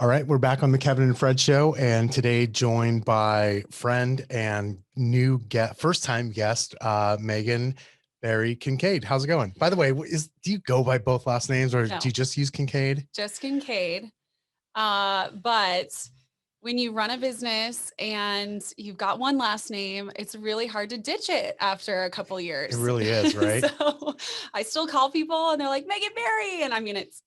All right, we're back on the Kevin and Fred show, and today joined by friend and new guest, first time guest, Megan Barry Kincaid. How's it going? By the way, do you go by both last names, or do No, you just use Kincaid? just Kincaid. But when you run a business and you've got one last name, it's really hard to ditch it after a couple It years. really is, right? So I still call people and they're like Megan Barry, and I mean it's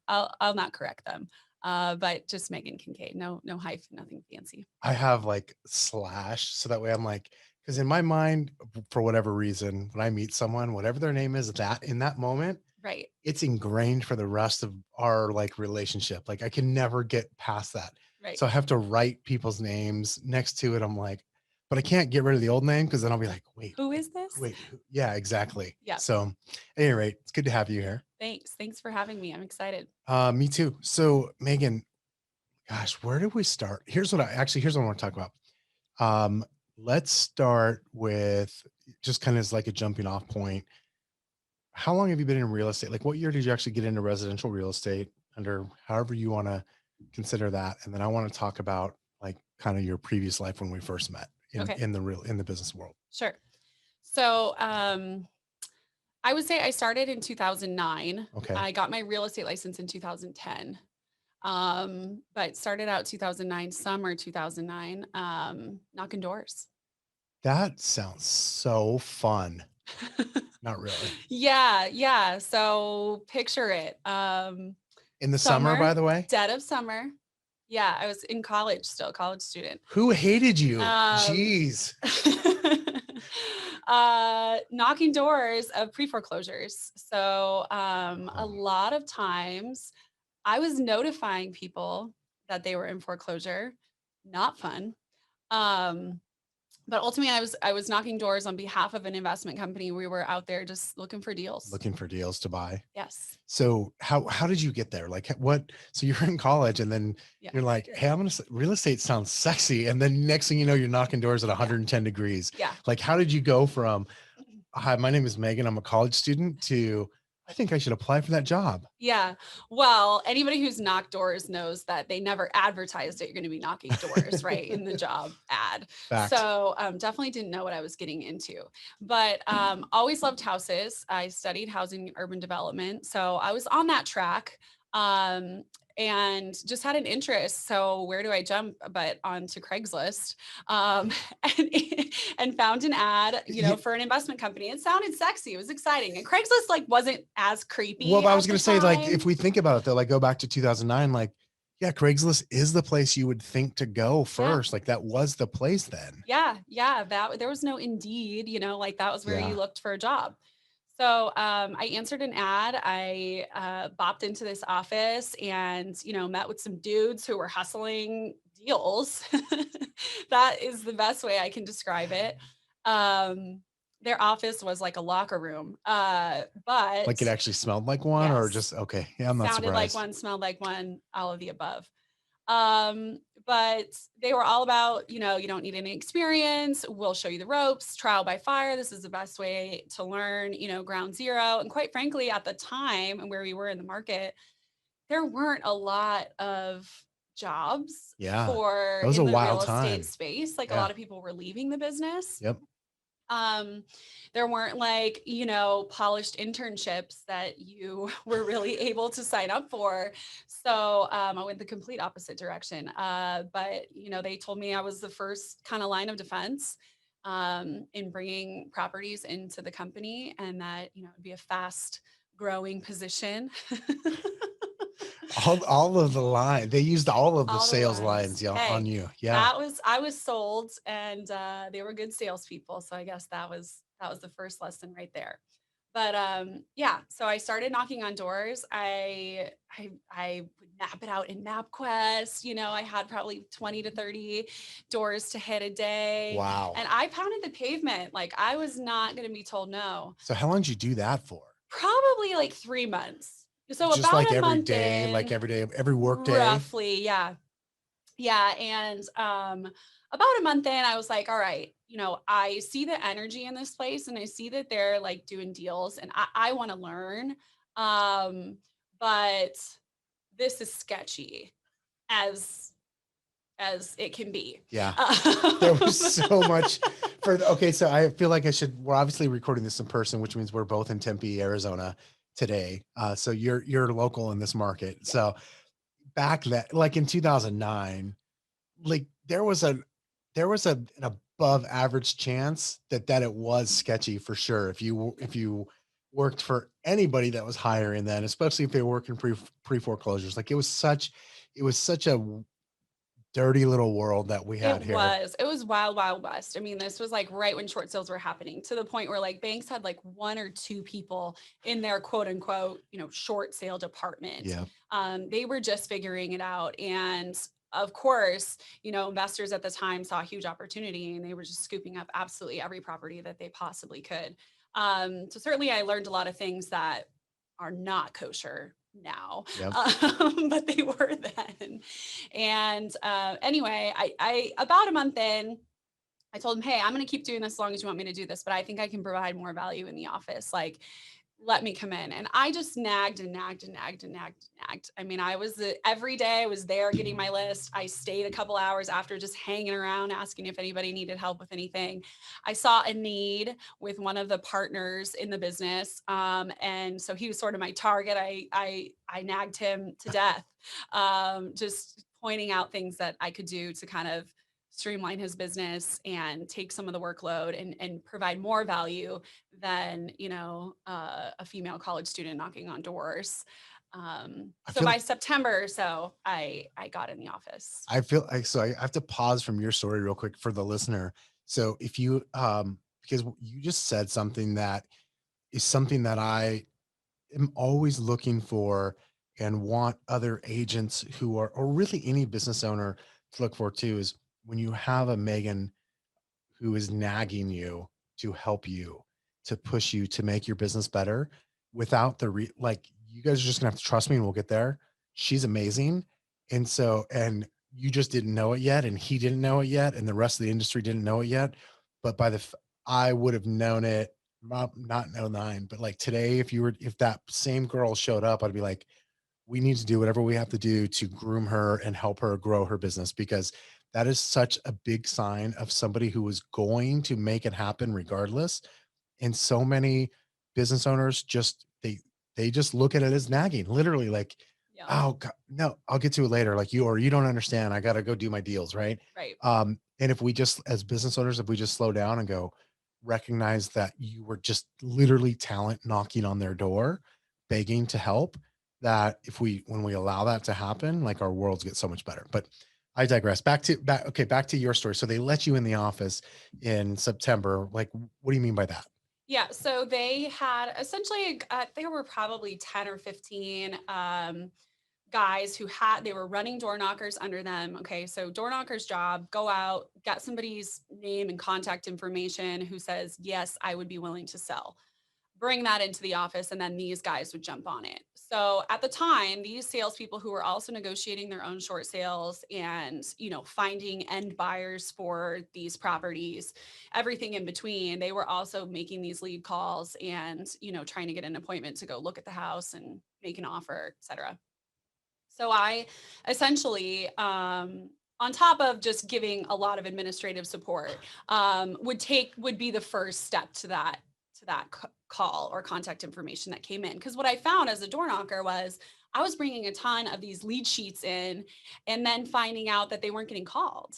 I'll not correct them. But just Megan Kincaid, no hyphen, nothing fancy. I have like slash, so that way I'm like, because in my mind, for whatever reason, when I meet someone, whatever their name is, that in that moment, Right, it's ingrained for the rest of our like relationship. Like I can never get past that. right. So I have to write people's names next to it. I'm like, but I can't get rid of the old name because then I'll be like, Who is this? yeah, exactly. Yeah. So at any rate, it's good to have you here. Thanks for having me. I'm excited. Me too. So Megan, gosh, where do we start? Here's what I want to talk about. Um, let's start with just kind of as like a jumping off point. How long have you been in real estate? Like, what year did you actually get into residential real estate, under however you want to consider that? And then I want to talk about like kind of your previous life when we first met Okay, in the business world. sure. So I would say I started in 2009. Okay. I got my real estate license in 2010. But started out 2009, summer 2009, knocking doors. That sounds so fun. Not really. Yeah, yeah. So picture it. In the summer, Summer, by the way, dead of summer. Yeah, I was in college still, college student. who hated you? Um, Jeez. knocking doors of pre-foreclosures. So a Um, lot of times I was notifying people that they were in foreclosure. Not fun. Um, but ultimately I was knocking doors on behalf of an investment company. We were out there just looking for deals. looking for deals to buy. Yes. So how did you get there? Like what? So you're in college and then Yeah. you're like, hey, real estate sounds sexy. And then next thing you know, you're knocking doors at Yeah. 110 degrees. Yeah. Like, how did you go from, hi, my name is Megan, I'm a college student, to I think I should apply for that job? Yeah. Well, anybody who's knocked doors knows that they never advertised that you're going to be knocking doors, right? In the job ad. Fact. So definitely didn't know what I was getting into, but always loved houses. I studied housing and urban development. So I was on that track. Um, and just had an interest. So where do I jump but onto Craigslist? Um, and, and found an ad, Ye- for an investment company. It sounded sexy. It was exciting. And Craigslist like wasn't as creepy Well, I was at going the to say, like, if time. we think about it, though, like go back to 2009, like, yeah, Craigslist is the place you would think to go Yeah. first. Like, that was the place then. Yeah. Yeah. That there was no Indeed, like that was where you Yeah. looked for a job. So I answered an ad. I bopped into this office and, met with some dudes who were hustling deals. That is the best way I can describe it. Um, their office was like a locker room. Like, But it actually smelled like one, or yes, just, okay. Yeah, I'm not sounded like surprised. one, smelled like one, all of the above. But they were all about, you don't need any experience. We'll show you the ropes, trial by fire. This is the best way to learn, ground zero. And quite frankly, at the time and where we were in the market, there weren't a lot of jobs Yeah. That for was a in the wild real estate time. space. Like a Yeah. lot of people were leaving the business. Yep. Um, there weren't like, polished internships that you were really able to sign up for. So I went the complete opposite direction. But, they told me I was the first kind of line of defense in bringing properties into the company, and that, it'd be a fast growing position. All of the line, they used all of the All the sales lines. lines, yeah, on Hey, you. Yeah. I was sold, and they were good salespeople. So I guess that was the first lesson right there. But yeah, so I started knocking on doors. I would map it out in MapQuest. I had probably 20 to 30 doors to hit a day, Wow. and I pounded the pavement. Like I was not going to be told no. So how long did you do that for? Probably like 3 months. So Just about like a every month day, like in, every day, every work day? roughly. Yeah. Yeah, and about a month in, I was like, all right, I see the energy in this place, and I see that they're like doing deals, and I want to learn. Um, but this is sketchy. as it can be. Yeah. There Um, was so much okay. So I feel like we're obviously recording this in person, which means we're both in Tempe, Arizona today. So you're local in this market. yeah, So back then, like in 2009, like an above average chance that it was sketchy for sure. If you worked for anybody that was hiring then, especially if they were working pre foreclosures, like it was such a dirty little world that we had here. it was wild, wild west. I mean, this was like right when short sales were happening, to the point where like banks had like one or two people in their quote unquote, short sale department. Yeah. They were just figuring it out. And of course, investors at the time saw a huge opportunity, and they were just scooping up absolutely every property that they possibly could. So certainly I learned a lot of things that are not kosher now, Yep. but they were then. And anyway, I about a month in, I told him, hey, I'm going to keep doing this as long as you want me to do this, but I think I can provide more value in the office. Like, let me come in. And I just nagged and nagged and nagged and nagged and nagged. I mean, every day I was there getting my list. I stayed a couple hours after, just hanging around, asking if anybody needed help with anything. I saw a need with one of the partners in the business. And so he was sort of my target. I nagged him to death, just pointing out things that I could do to kind of streamline his business and take some of the workload, and provide more value than a female college student knocking on doors. I So feel by September or so, I got in the office. I feel like so I have to pause from your story real quick for the listener. So if you because you just said something that is something that I am always looking for and want other agents who are, or really any business owner to look for too, is when you have a Megan who is nagging you to help you, to push you to make your business better without like you guys are just gonna have to trust me and we'll get there. She's amazing. And you just didn't know it yet, and he didn't know it yet, and the rest of the industry didn't know it yet. But I would have known it, not in '09, but like today, if that same girl showed up, I'd be like, we need to do whatever we have to do to groom her and help her grow her business, because that is such a big sign of somebody who is going to make it happen regardless. And so many business owners they just look at it as nagging, literally like, Yeah, oh God, no, I'll get to it later. Like you don't understand. I got to go do my deals. Right. right. And if we just, as business owners, if we just slow down and go, recognize that you were just literally talent knocking on their door, begging to help, that when we allow that to happen, like our worlds get so much better. But I digress. Back to your story. So they let you in the office in September. Like, what do you mean by that? Yeah, so they had essentially, there were probably 10 or 15 guys they were running door knockers under them. Okay, so door knocker's job: go out, get somebody's name and contact information who says, yes, I would be willing to sell. Bring that into the office, and then these guys would jump on it. So at the time, these salespeople who were also negotiating their own short sales and finding end buyers for these properties, everything in between, they were also making these lead calls and trying to get an appointment to go look at the house and make an offer, etc. So I essentially, on top of just giving a lot of administrative support, would be the first step to that call or contact information that came in. Because what I found as a door knocker was I was bringing a ton of these lead sheets in, and then finding out that they weren't getting called,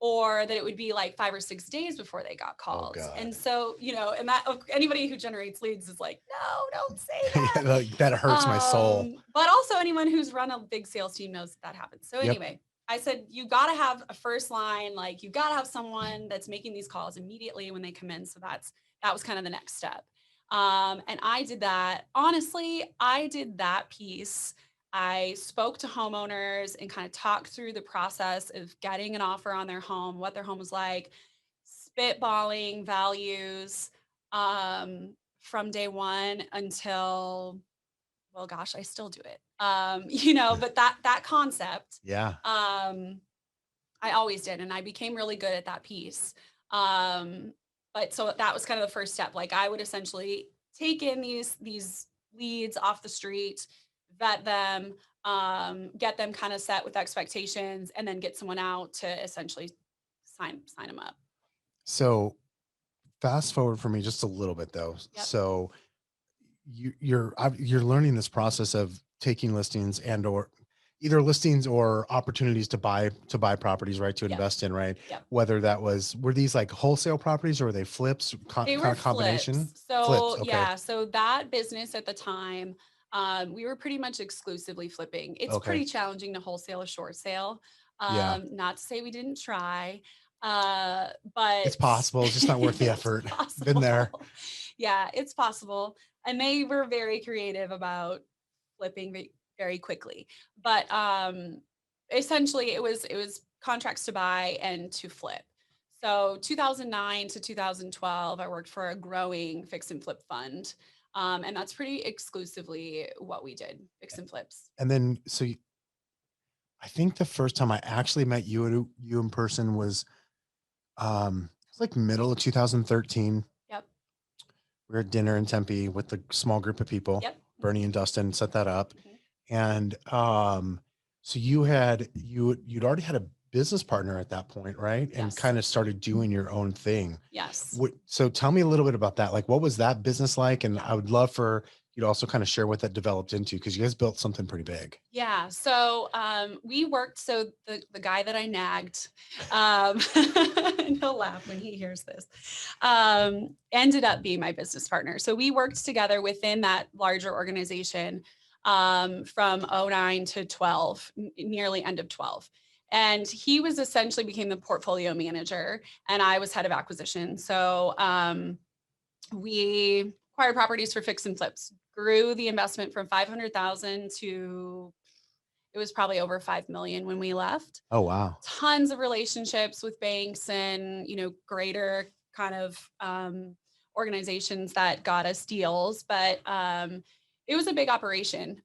or that it would be like 5 or 6 days before they got Oh called. And God. so, and that anybody who generates leads is like, no, don't say Yeah, that. like, that hurts my soul. But also anyone who's run a big sales team knows that happens. So Yep. anyway, I said, you got to have a first line, like you got to have someone that's making these calls immediately when they come in. So that was kind of the next step. And I did that. Honestly, I did that piece. I spoke to homeowners and kind of talked through the process of getting an offer on their home, what their home was like, spitballing values, from day one until, well, gosh, I still do it. But that concept, Yeah. um, I always did, and I became really good at that piece. Um, but so that was kind of the first step. Like I would essentially take in these leads off the street, vet them, get them kind of set with expectations, and then get someone out to essentially sign them up. So fast forward for me just a little bit though. Yep. So you're learning this process of taking listings and or either listings or opportunities to buy properties, right? To Yep. invest in, right? Yep. Whether that was were these like wholesale properties or were they flips, They kind were of combination? flips. Flips, So okay. yeah, so that business at the time, we were pretty much exclusively flipping. It's Okay. pretty challenging to wholesale a short sale. Yeah. Not to say we didn't try, It's but possible. It's just not worth the it's effort. Been there. possible. Yeah, it's possible. And they were very creative about flipping very quickly. But essentially it was contracts to buy and to flip. So 2009 to 2012, I worked for a growing fix and flip fund. And that's pretty exclusively what we did, fix and flips. And then I think the first time I actually met you in person was it's like middle of 2013. Yep. We were at dinner in Tempe with a small group of people. Yep. Bernie and Dustin set that up. Mhm. And so you'd already had a business partner at that point, right? And Yes. kind of started doing your own thing. Yes. So tell me a little bit about that. Like what was that business like? And Yeah. I would love for you to also kind of share what that developed into because you guys built something pretty big. Yeah. So we worked. So the guy that I nagged, and he'll laugh when he hears this, ended up being my business partner. So we worked together within that larger organization from '09 to 12, nearly end of 12. And he was essentially became the portfolio manager, and I was head of acquisition. So we acquired properties for fix and flips, grew the investment from 500,000 to it was probably over 5 million when we left. Oh wow. Tons of relationships with banks and, greater kind of organizations that got us deals, but it was a big operation.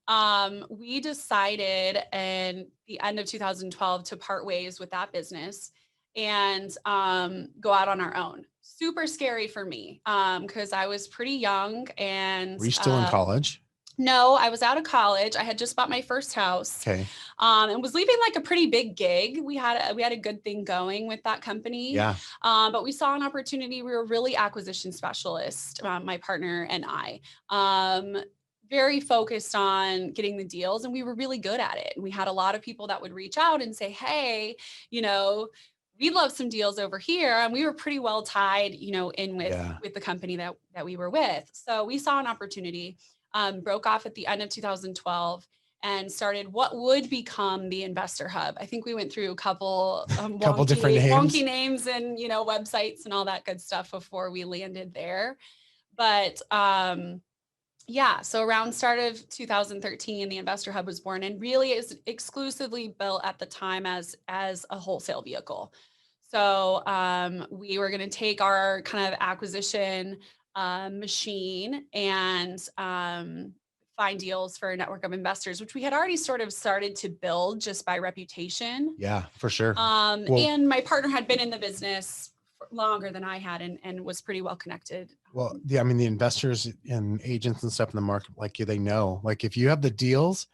We decided in the end of 2012 to part ways with that business and go out on our own. Super scary for me because I was pretty young and Were you still in college? no, I was out of college. I had just bought my first house, Okay. and was leaving like a pretty big gig. We had a good thing going with that company, Yeah. but we saw an opportunity. We were really acquisition specialist, my partner and I. Very focused on getting the deals, and we were really good at it. And we had a lot of people that would reach out and say, "Hey, you know." We love some deals over here, and we were pretty well tied, in with Yeah. with the company that we were with. So we saw an opportunity, broke off at the end of 2012 and started what would become the Investor Hub. I think we went through a couple Couple different wonky names. names and websites and all that good stuff before we landed there. But yeah, so around start of 2013, the Investor Hub was born, and really is exclusively built at the time as a wholesale vehicle. So we were going to take our kind of acquisition machine and find deals for a network of investors, which we had already sort of started to build just by reputation. Yeah, for sure. Well, And my partner had been in the business for longer than I had, and was pretty well connected. I mean, the investors and agents and stuff in the market, like they know, like if you have the deals,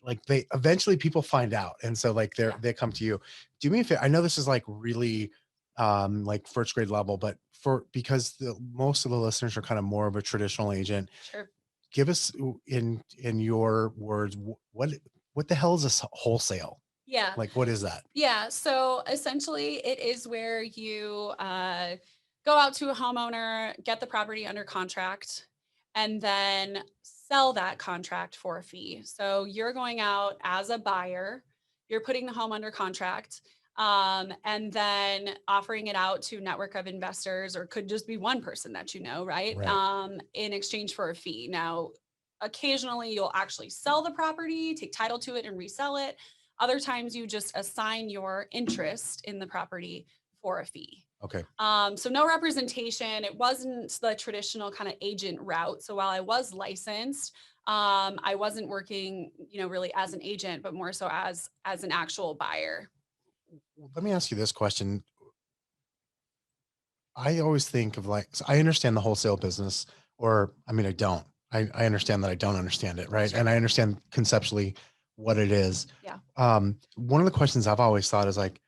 like they eventually people find out. And so like Yeah, they come to you. Do me a favor. I know this is like really like first grade level, but because most of the listeners are kind of more of a traditional agent, sure. give us in your words, what the hell is this wholesale? Yeah. Like, what is that? Yeah. So essentially, it is where you go out to a homeowner, get the property under contract, and then sell that contract for a fee. So you're going out as a buyer, you're putting the home under contract, and then offering it out to a network of investors, or could just be one person that right? Right. In exchange for a fee. Now, occasionally you'll actually sell the property, take title to it, and resell it. Other times you just assign your interest in the property for a fee. Okay. So no representation. It wasn't the traditional kind of agent route. So while I was licensed, I wasn't working, really as an agent, but more so as an actual buyer. Let me ask you this question. I always think of like, so I understand the wholesale business, or I mean, I don't. I understand that I don't understand it, right? Sure. And I understand conceptually what it is. Yeah. One of the questions I've always thought is like,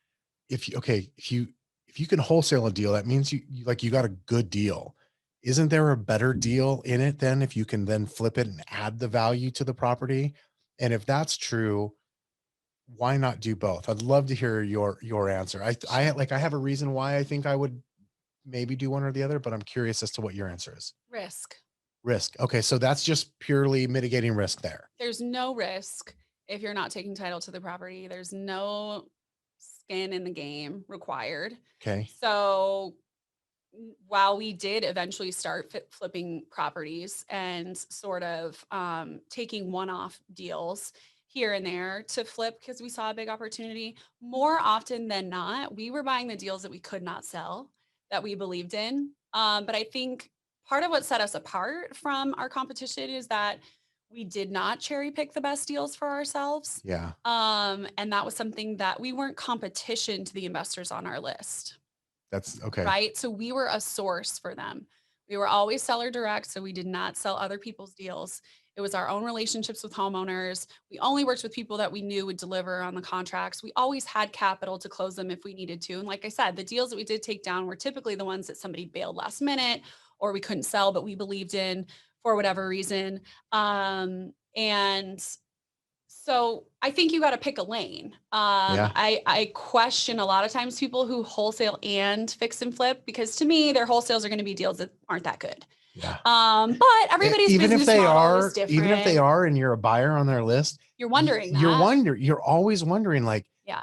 if you can wholesale a deal, that means you got a good deal. Isn't there a better deal in it then if you can then flip it and add the value to the property? And if that's true, why not do both? I'd love to hear your answer. Sure. I have a reason why I think I would maybe do one or the other, but I'm curious as to what your answer is. Risk. Risk. Okay, so that's just purely mitigating risk there. There's no risk if you're not taking title to the property. There's no skin in the game required. Okay. So while we did eventually start flipping properties and sort of taking one-off deals here and there to flip because we saw a big opportunity, more often than not, we were buying the deals that we could not sell that we believed in. But I think part of what set us apart from our competition is that we did not cherry pick the best deals for ourselves. Yeah. And that was something that we weren't competition to the investors on our list. That's okay. Right? So we were a source for them. We were always seller direct, so we did not sell other people's deals. It was our own relationships with homeowners. We only worked with people that we knew would deliver on the contracts. We always had capital to close them if we needed to. And like I said, the deals that we did take down were typically the ones that somebody bailed last minute or we couldn't sell, but we believed in for whatever reason. And so I think you got to pick a lane. Yeah. I question a lot of times people who wholesale and fix and flip because to me, their wholesales are going to be deals that aren't that good. Yeah. But everybody's Even if business they model is are, even if they different. are, and you're a buyer on their list, You're wondering that. you're always wondering, like, Yeah.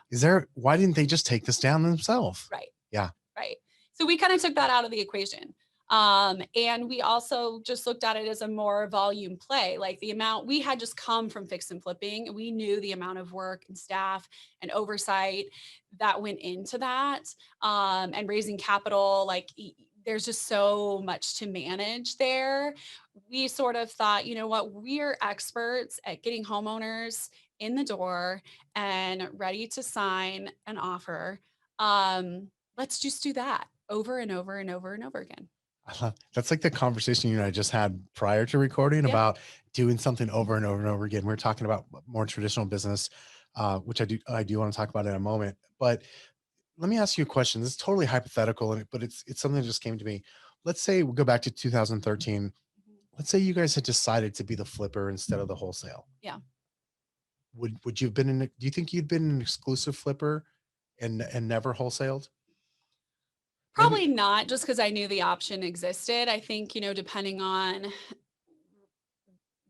why didn't they just take this down themselves? Right. Yeah. Right. So we kind of took that out of the equation. And we also just looked at it as a more volume play, like the amount we had just come from fix and flipping. We knew the amount of work and staff and oversight that went into that, and raising capital. Like there's just so much to manage there. We sort of thought, you know what, we're experts at getting homeowners in the door and ready to sign an offer. Let's just do that over and over and over and over again. That's like the conversation you and I just had prior to recording Yeah. about doing something over and over and over again. We're talking about more traditional business, which I do want to talk about in a moment. But let me ask you a question. This is totally hypothetical, but it's something that just came to me. Let's say we go back to 2013. Mhm. Let's say you guys had decided to be the flipper instead of the wholesale. Yeah. Would you have been do you think you'd been an exclusive flipper and never wholesaled? Maybe Probably not just because I knew the option existed. I think, depending on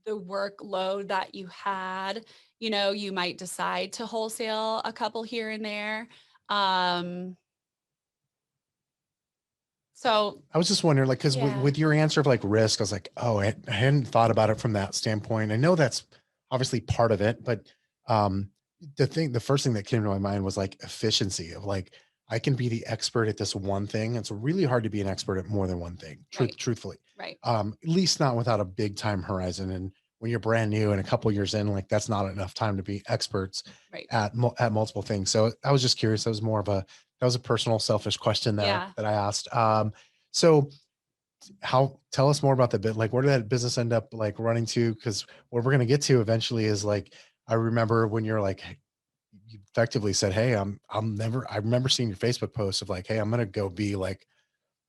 the workload that you had, you might decide to wholesale a couple here and there. Um, so I was just wondering, like, because yeah. with your answer of like risk, I was like, oh, I hadn't thought about it from that standpoint. I know that's obviously part of it, but um, the first thing that came to my mind was like efficiency of like, I can be the expert at this one thing. It's really hard to be an expert at more than one thing, Right. truthfully, Right. at least not without a big time horizon. And when you're brand new and a couple years in, like that's not enough time to be experts Right. at multiple things. So I was just curious. That was a personal, selfish question there Yeah. that I asked. So how tell us more about the bit, like where did that business end up like running to? Because what we're going to get to eventually is like, I remember when you're like, you effectively said, hey, I remember seeing your Facebook post of like, hey, I'm going to go be like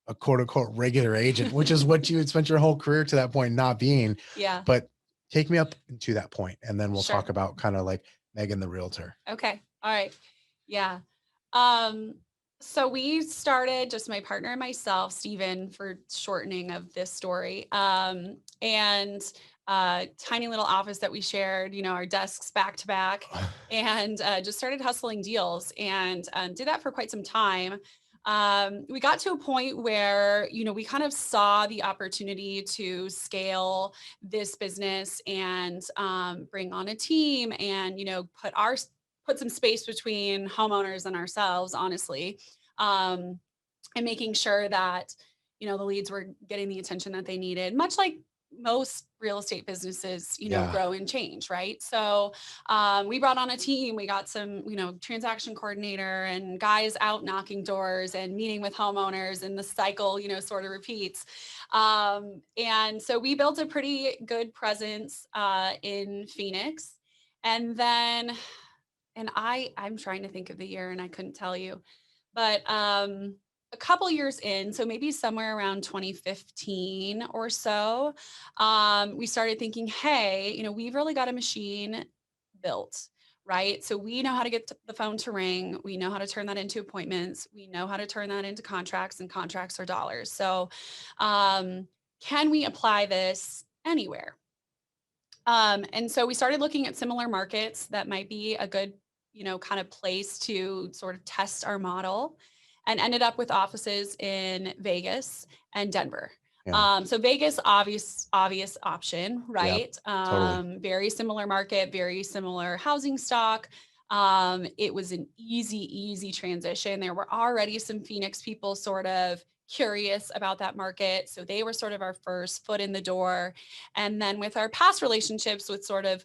a quote unquote regular agent, which is what you had spent your whole career to that point not being. Yeah. But take me up to that point and then we'll talk Sure. about kind of like Megan the realtor. Okay. All right. Yeah. Um, so we started just my partner and myself, Stephen, for shortening of this story. And tiny little office that we shared, our desks back to back, and just started hustling deals and did that for quite some time. We got to a point where, we kind of saw the opportunity to scale this business and bring on a team and, put some space between homeowners and ourselves, honestly, and making sure that, the leads were getting the attention that they needed, much like most real estate businesses, Yeah. grow and change, right? So we brought on a team. We got some, transaction coordinator and guys out knocking doors and meeting with homeowners, and the cycle, sort of repeats. And so we built a pretty good presence in Phoenix. And then, and I'm trying to think of the year and I couldn't tell you, but a couple years in, so maybe somewhere around 2015 or so, we started thinking, hey, we've really got a machine built, right? So we know how to get the phone to ring. We know how to turn that into appointments. We know how to turn that into contracts, and contracts are dollars. So um, can we apply this anywhere? And so we started looking at similar markets that might be a good, kind of place to sort of test our model, and ended up with offices in Vegas and Denver. Yeah. So Vegas, obvious option, Yeah. right? Totally. Very similar market, very similar housing stock. It was an easy transition. There were already some Phoenix people sort of curious about that market. So they were sort of our first foot in the door. And then with our past relationships with sort of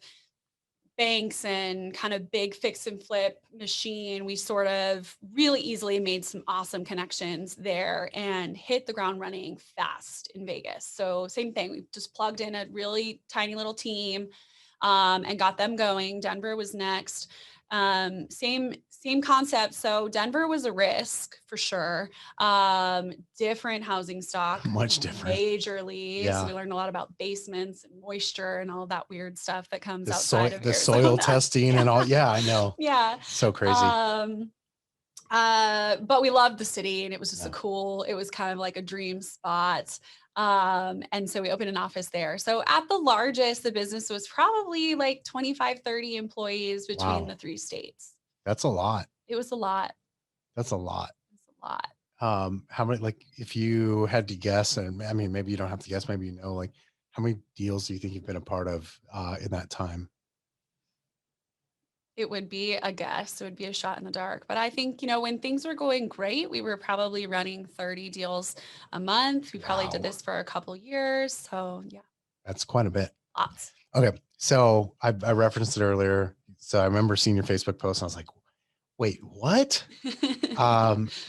banks and kind of big fix and flip machine, we sort of really easily made some awesome connections there and hit the ground running fast in Vegas. So same thing, we just plugged in a really tiny little team, and got them going. Denver was next. Same concept. So Denver was a risk for sure. Different housing stock, Much different. majorly. So Yeah. we learned a lot about basements and moisture and all that weird stuff that comes The outside of soil Arizona. testing Yeah. and all. Yeah, I know. Yeah. So crazy. Um, but we loved the city and it was just Yeah. it was kind of like a dream spot. And so we opened an office there. So at the largest, the business was probably like 25, 30 employees between Wow. the three states. That's a lot. It was a lot. That's a lot. It was a lot. How many, like, if you had to guess, and I mean, maybe you don't have to guess, maybe, like, how many deals do you think you've been a part of, in that time? It would be a guess. It would be a shot in the dark. But I think, when things were going great, we were probably running 30 deals a month. We probably did Wow. this for a couple years. So yeah, That's quite a bit. lots. Okay. So I referenced it earlier. So I remember seeing your Facebook post and I was like, wait, what?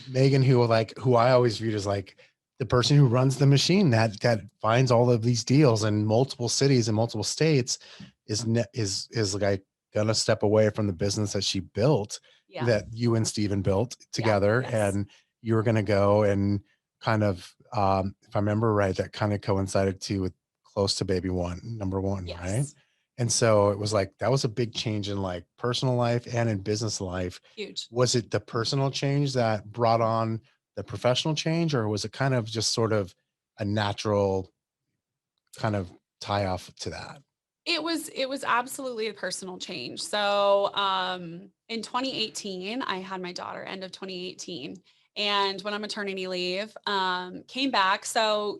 Megan, who I always viewed as like the person who runs the machine that finds all of these deals in multiple cities and multiple states, is like gonna step away from the business that she built, Yeah. that you and Steven built Yeah. together, Yes. and you were gonna go and kind of, if I remember right, that kind of coincided to with close to baby one, number one, right? Yes. And so it was like that was a big change in like personal life and in business life. Huge. Was it the personal change that brought on the professional change, or was it kind of just sort of a natural kind of tie off to that? It was absolutely a personal change. So, in 2018, I had my daughter, end of 2018, and went on maternity leave, came back. So,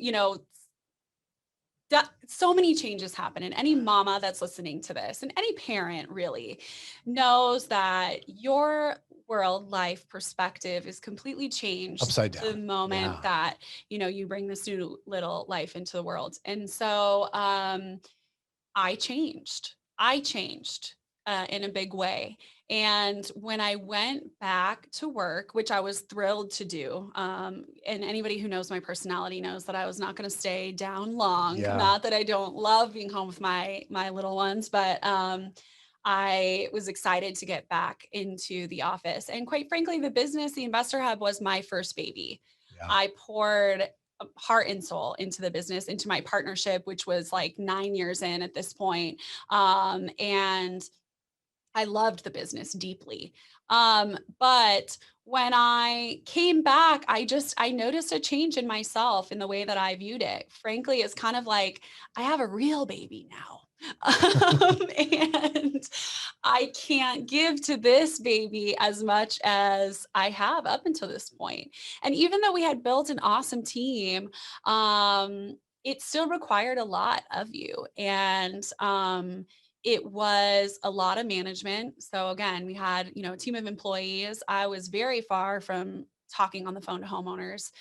so many changes happen, and any mama that's listening to this, and any parent really, knows that your world life perspective is completely changed Upside the down. moment Yeah. that, you bring this new little life into the world. And so, I changed, in a big way. And when I went back to work, which I was thrilled to do, and anybody who knows my personality knows that I was not going to stay down long. Yeah. Not that I don't love being home with my little ones, but I was excited to get back into the office. And quite frankly, the business, the Investor Hub, was my first baby. Yeah. I poured heart and soul into the business, into my partnership, which was like 9 years in at this point. And I loved the business deeply. But when I came back, I noticed a change in myself in the way that I viewed it. Frankly, it's kind of like I have a real baby now. And I can't give to this baby as much as I have up until this point. And even though we had built an awesome team, it still required a lot of you. And it was a lot of management. So again, we had, a team of employees. I was very far from talking on the phone to homeowners.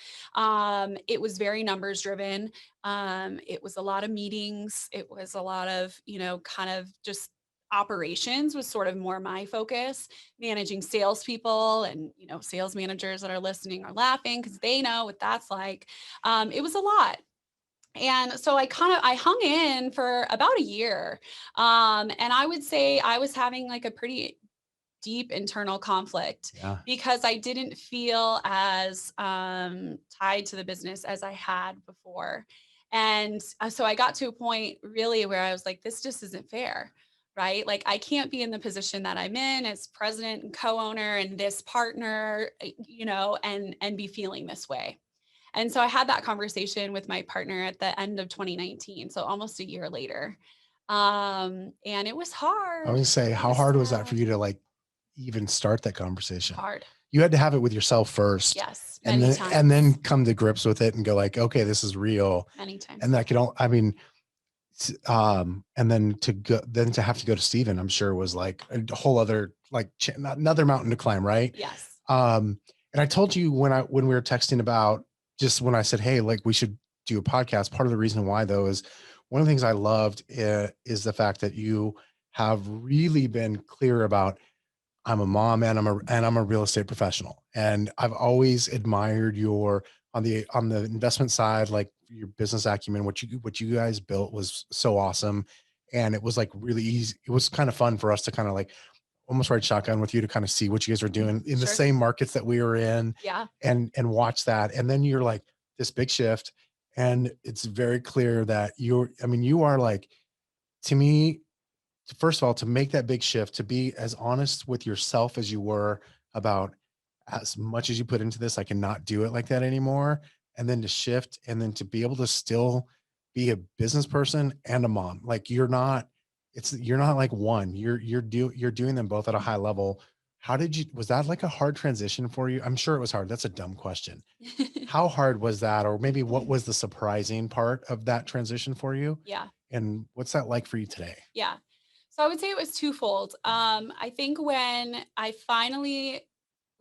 It was very numbers driven. It was a lot of meetings. It was a lot of, kind of just operations was sort of more my focus. Managing salespeople and, sales managers that are listening are laughing because they know what that's like. It was a lot. And so I hung in for about a year. And I would say I was having like a pretty deep internal conflict Yeah. because I didn't feel as tied to the business as I had before. And so I got to a point really where I was like, this just isn't fair. Right. Like I can't be in the position that I'm in as president and co-owner and this partner, and be feeling this way. And so I had that conversation with my partner at the end of 2019, so almost a year later. And it was I was hard. gonna say, It how was hard was that for sad. you to like even start that conversation? Hard. You had to have it with yourself first, Yes, and many then times. come to grips with it and go like, okay, this is real. Many And times. that could all, I mean, and then to have to go to Steven, I'm sure was like a whole other like another mountain to climb, right? Yes. And I told you when we were texting about just when I said, hey, like we should do a podcast. Part of the reason why though is one of the things I loved is the fact that you have really been clear about I'm a mom and I'm a real estate professional. And I've always admired your on the investment side, like your business acumen, what you guys built was so awesome. And it was like really easy. It was kind of fun for us to kind of like almost ride shotgun with you to kind of see what you guys were doing in the Sure. same markets that we were in Yeah. and watch that. And then you're like this big shift. And it's very clear that I mean, you are like to me, first of all, to make that big shift, to be as honest with yourself as you were about as much as you put into this, I cannot do it like that anymore. And then to shift and then to be able to still be a business person and a mom. Like you're not like one. You're doing them both at a high level. How did you was that like a hard transition for you? I'm sure it was hard. That's a dumb question. How hard was that? Or maybe what was the surprising part of that transition for you? Yeah. And what's that like for you today? Yeah. So I would say it was twofold. I think when I finally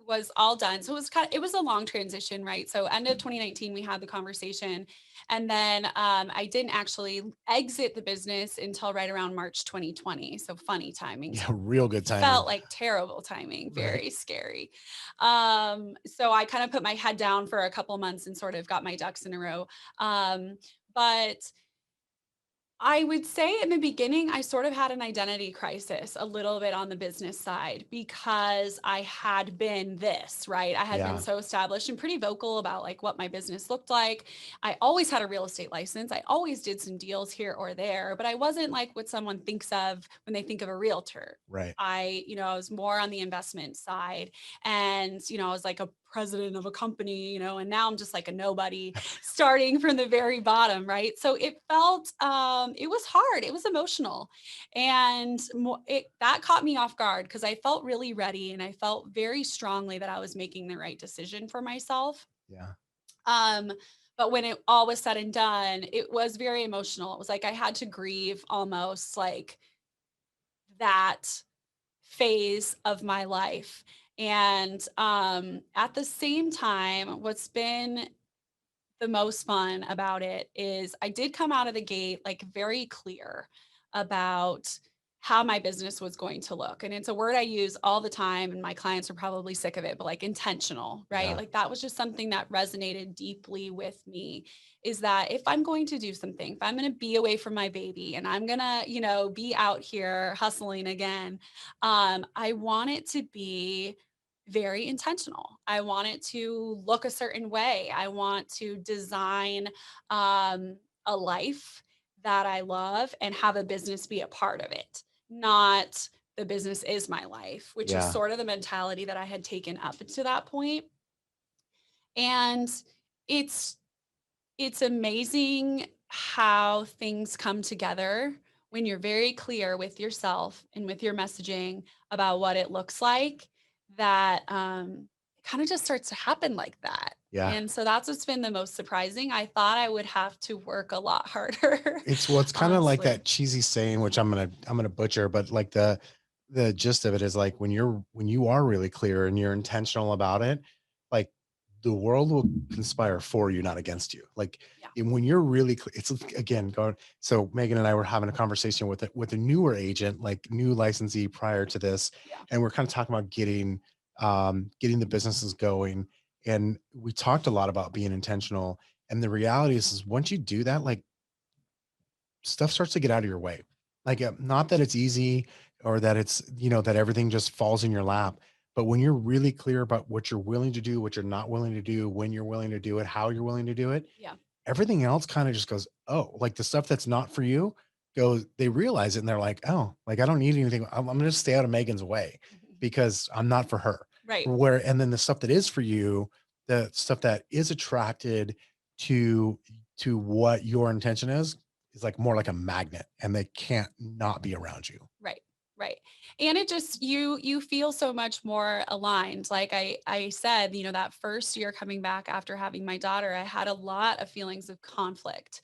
was all done, so it was a long transition, right? So end of 2019, we had the conversation, and then I didn't actually exit the business until right around March 2020. So funny timing. Yeah, So real good timing. felt like terrible timing, Right. very scary. So I kind of put my head down for a couple months and sort of got my ducks in a row. But I would say in the beginning, I sort of had an identity crisis a little bit on the business side because I had been this, right? I had been Yeah. so established and pretty vocal about like what my business looked like. I always had a real estate license. I always did some deals here or there, but I wasn't like what someone thinks of when they think of a realtor. Right. I was more on the investment side and, I was like a president of a company, and now I'm just like a nobody starting from the very bottom, right? So it felt it was hard, it was emotional, and that caught me off guard because I felt really ready and I felt very strongly that I was making the right decision for myself. Yeah. Um, but when it all was said and done, it was very emotional. It was like I had to grieve almost like that phase of my life. And at the same time, what's been the most fun about it is I did come out of the gate like very clear about how my business was going to look. And it's a word I use all the time, and my clients are probably sick of it, but like intentional, right? Yeah. Like that was just something that resonated deeply with me is that if I'm going to do something, if I'm going to be away from my baby and I'm going to, be out here hustling again, I want it to be very intentional. I want it to look a certain way. I want to design a life that I love and have a business be a part of it, not the business is my life, which is Yeah. sort of the mentality that I had taken up to that point. And it's it's amazing how things come together when you're very clear with yourself and with your messaging about what it looks like, that it kind of just starts to happen like that. Yeah. And so that's what's been the most surprising. I thought I would have to work a lot harder, It's kind of like honestly. that cheesy saying, which I'm gonna butcher, but like the gist of it is like when you are really clear and you're intentional about it, like the world will conspire for you, not against you. Like Yeah. and when you're really it's like, again going. So Megan and I were having a conversation with a newer agent, like new licensee prior to this, Yeah. and we're kind of talking about getting the businesses going, and we talked a lot about being intentional. And the reality is once you do that, like stuff starts to get out of your way. Like, not that it's easy or that it's, that everything just falls in your lap, but when you're really clear about what you're willing to do, what you're not willing to do, when you're willing to do it, how you're willing to do it, Yeah. everything else kind of just goes, oh, like the stuff that's not for you goes, they realize it and they're like, oh, like I don't need anything. I'm going to stay out of Megan's way Mhm. because I'm not for her. Right. Where, and then the stuff that is for you, the stuff that is attracted to, what your intention is like more like a magnet and they can't not be around you. Right. Right. And it just you feel so much more aligned. Like I said, that first year coming back after having my daughter, I had a lot of feelings of conflict.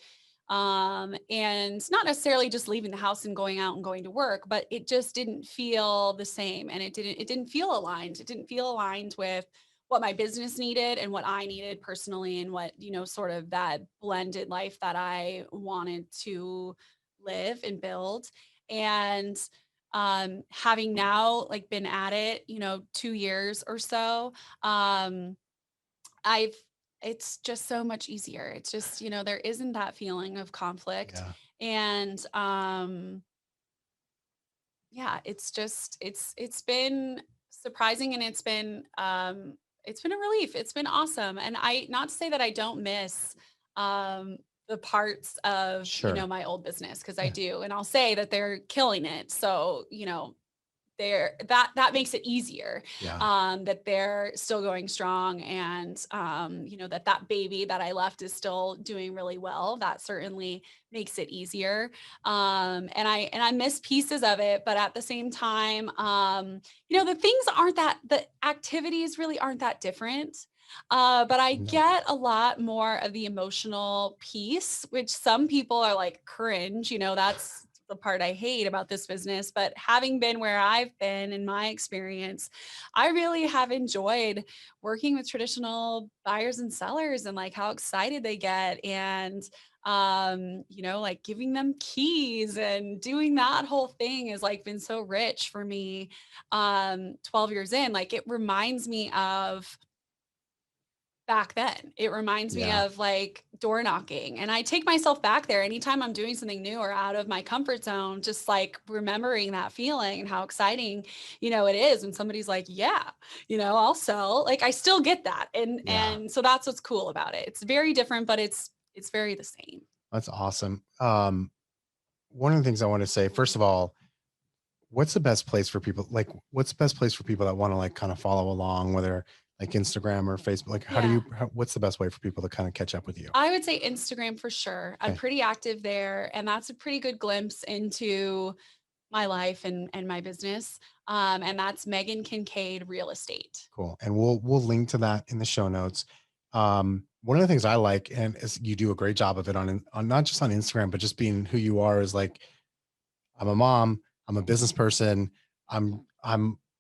And not necessarily just leaving the house and going out and going to work, but it just didn't feel the same and it didn't feel aligned. It didn't feel aligned with what my business needed and what I needed personally and what, sort of that blended life that I wanted to live and build. And having now like been at it, 2 years or so, um, I've it's just so much easier. It's just, there isn't that feeling of conflict. Yeah. And yeah, it's been surprising and it's been a relief. It's been awesome. And I not to say that I don't miss um the parts of, Sure. my old business because I Yeah. do. And I'll say that they're killing it. So, there that makes it easier, Yeah. that they're still going strong and, that baby that I left is still doing really well. That certainly makes it easier. And I miss pieces of it, but at the same time, the activities really aren't that different. But I No. get a lot more of the emotional piece, which some people are like cringe, that's the part I hate about this business. But having been where I've been in my experience, I really have enjoyed working with traditional buyers and sellers and like how excited they get and like giving them keys and doing that whole thing has like been so rich for me 12 years in. Like it reminds me of back then. It reminds me Yeah. of like door knocking. And I take myself back there anytime I'm doing something new or out of my comfort zone, just like remembering that feeling and how exciting, it is when somebody's like, yeah, I'll sell. Like I still get that. And Yeah. and so that's what's cool about it. It's very different, but it's very the same. That's awesome. One of the things I want to say, first of all, what's the best place for people? Like, what's the best place for people that want to like kind of follow along, whether like Instagram or Facebook? Like, Yeah. what's the best way for people to kind of catch up with you? I would say Instagram for sure. I'm Okay, pretty active there, and that's a pretty good glimpse into my life and my business. And that's Megan Kincaid Real Estate. cool. And we'll link to that in the show notes. One of the things I like, and is you do a great job of it on not just on Instagram, but just being who you are is like I'm a mom, I'm a business person, I'm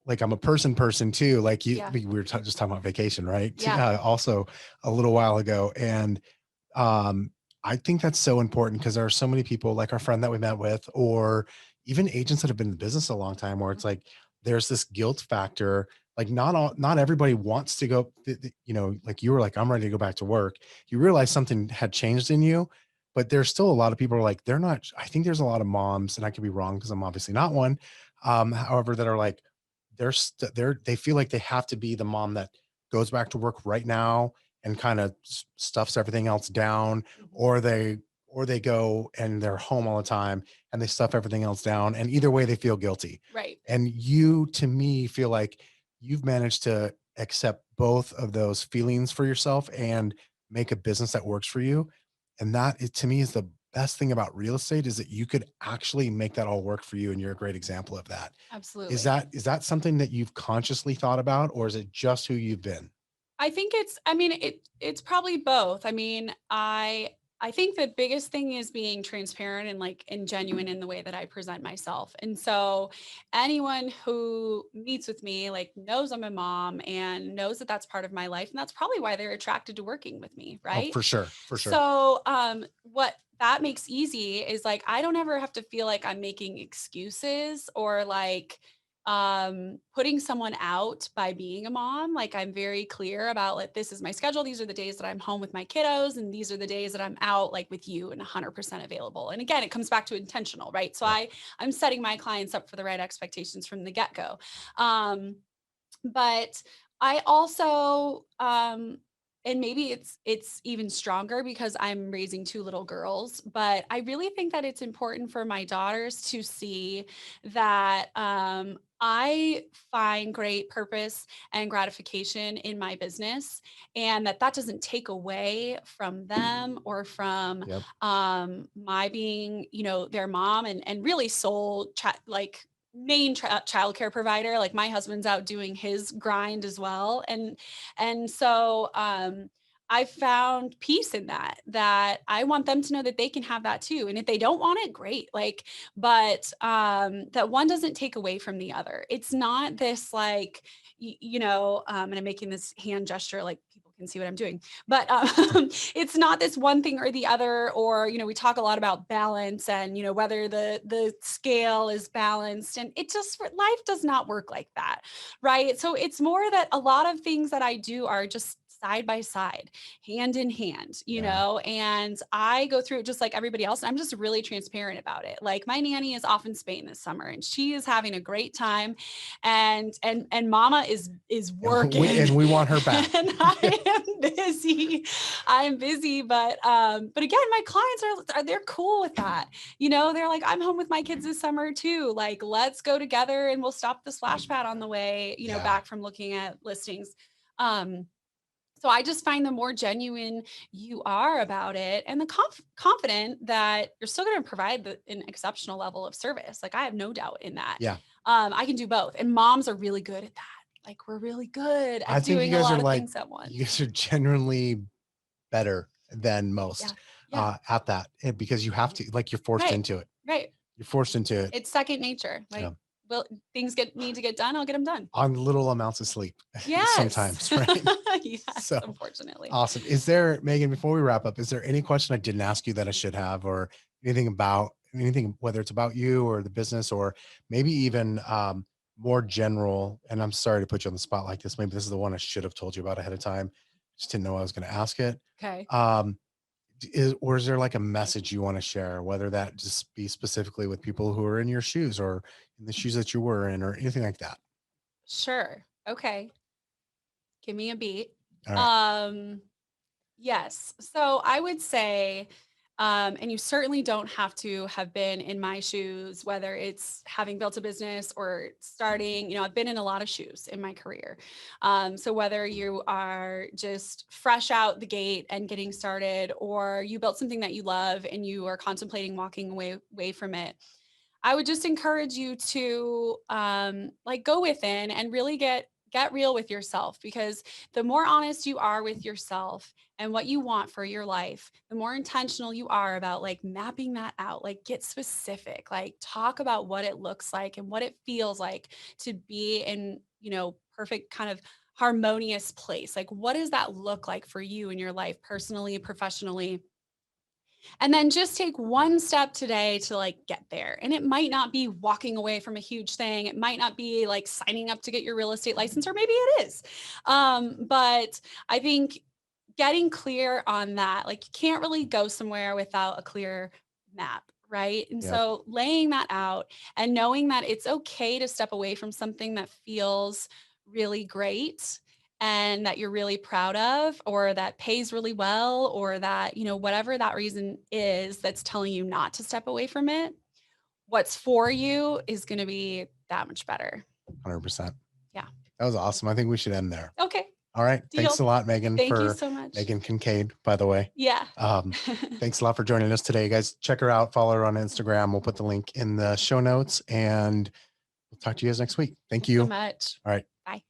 like I'm a person too. Like you, Yeah. we were just talking about vacation, right? Yeah. Also a little while ago, and um, I think that's so important because there are so many people like our friend that we met with, or even agents that have been in business a long time, where Mhm. it's like there's this guilt factor. Like not everybody wants to go. Like you were like, I'm ready to go back to work. You realize something had changed in you, but there's still a lot of people who are like they're not. I think there's a lot of moms, and I could be wrong because I'm obviously not one. However, that are like they feel like they have to be the mom that goes back to work right now and kind of stuffs everything else down, Mhm. or they go and they're home all the time and they stuff everything else down, and either way they feel guilty. Right. And you, to me, feel like you've managed to accept both of those feelings for yourself and make a business that works for you. And that is, to me, is the best thing about real estate, is that you could actually make that all work for you, and you're a great example of that. is Absolutely. that is that something that you've consciously thought about, or is it just who you've been? I mean, it's probably both. I mean, I think the biggest thing is being transparent and like and genuine in the way that I present myself. And so anyone who meets with me like knows I'm a mom and knows that that's part of my life and that's probably why they're attracted to working with me, Oh, right? for sure, for sure. So, what that makes easy is like I don't ever have to feel like I'm making excuses or like putting someone out by being a mom. Like I'm very clear about like, this is my schedule. These are the days that I'm home with my kiddos. And these are the days that I'm out like with you and 100% available. And again, it comes back to intentional, right? So Yeah. I'm setting my clients up for the right expectations from the get-go. But I also, and maybe it's even stronger because I'm raising two little girls, but I really think that it's important for my daughters to see that I find great purpose and gratification in my business, and that doesn't take away from them or from Yep. my being, their mom and really like main childcare provider. Like my husband's out doing his grind as well. And so I found peace in that I want them to know that they can have that too. And if they don't want it, great. Like, but that one doesn't take away from the other. It's not this like, and I'm making this hand gesture, like people can see what I'm doing, but it's not this one thing or the other. Or, we talk a lot about balance and, whether the scale is balanced, and life does not work like that. Right. So it's more that a lot of things that I do are just side by side, hand in hand, Yeah. and I go through it just like everybody else. I'm just really transparent about it. Like my nanny is off in Spain this summer and she is having a great time, and mama is working And we want her back. and I am busy. I'm busy, but again, my clients they're cool with that. They're like, I'm home with my kids this summer too. Like, let's go together and we'll stop the splash pad on the way, Yeah. back from looking at listings. So I just find the more genuine you are about it and the confident that you're still going to provide an exceptional level of service. Like I have no doubt in that. Yeah. I can do both. And moms are really good at that. Like we're really good I at think you doing a guys are lot of like, things at you once. guys are generally better than Yeah. most Yeah. at that, because you have to, like, you're forced Right. into it. Right. You're forced into it. It's second nature. Yeah. Like, well, things need to get done. I'll get them done. On little amounts of sleep Yes. sometimes, right? Yes. So Unfortunately. awesome. Is there, Megan, before we wrap up, is there any question I didn't ask you that I should have, or anything, whether it's about you or the business, or maybe even more general? And I'm sorry to put you on the spot like this. Maybe this is the one I should have told you about ahead of time. Just didn't know I was going to ask it. Okay. Or is there like a message you want to share, whether that just be specifically with people who are in your shoes or in the shoes that you were in, or anything like that? Sure. Okay. Give me a beat. All right. Um, yes. So I would say, and you certainly don't have to have been in my shoes, whether it's having built a business or starting, I've been in a lot of shoes in my career. So whether you are just fresh out the gate and getting started, or you built something that you love and you are contemplating walking away from it, I would just encourage you to like go within and really get real with yourself, because the more honest you are with yourself and what you want for your life, the more intentional you are about like mapping that out. Like get specific, like talk about what it looks like and what it feels like to be in, perfect kind of harmonious place. Like what does that look like for you in your life, personally, professionally? And then just take one step today to like get there. And it might not be walking away from a huge thing. It might not be like signing up to get your real estate license, or maybe it is. But I think getting clear on that, like you can't really go somewhere without a clear map. Right. And Yep. so laying that out and knowing that it's okay to step away from something that feels really great and that you're really proud of, or that pays really well, or that, whatever that reason is that's telling you not to step away from it, what's for you is going to be that much better. 100%. Yeah. That was awesome. I think we should end there. Okay. All right. Thanks Deal. a lot, Megan, Thank you for so much. Megan Kincaid, by the way. Yeah. Thanks a lot for joining us today, guys. Check her out. Follow her on Instagram. We'll put the link in the show notes, and we'll talk to you guys next week. Thank you. So much. All right.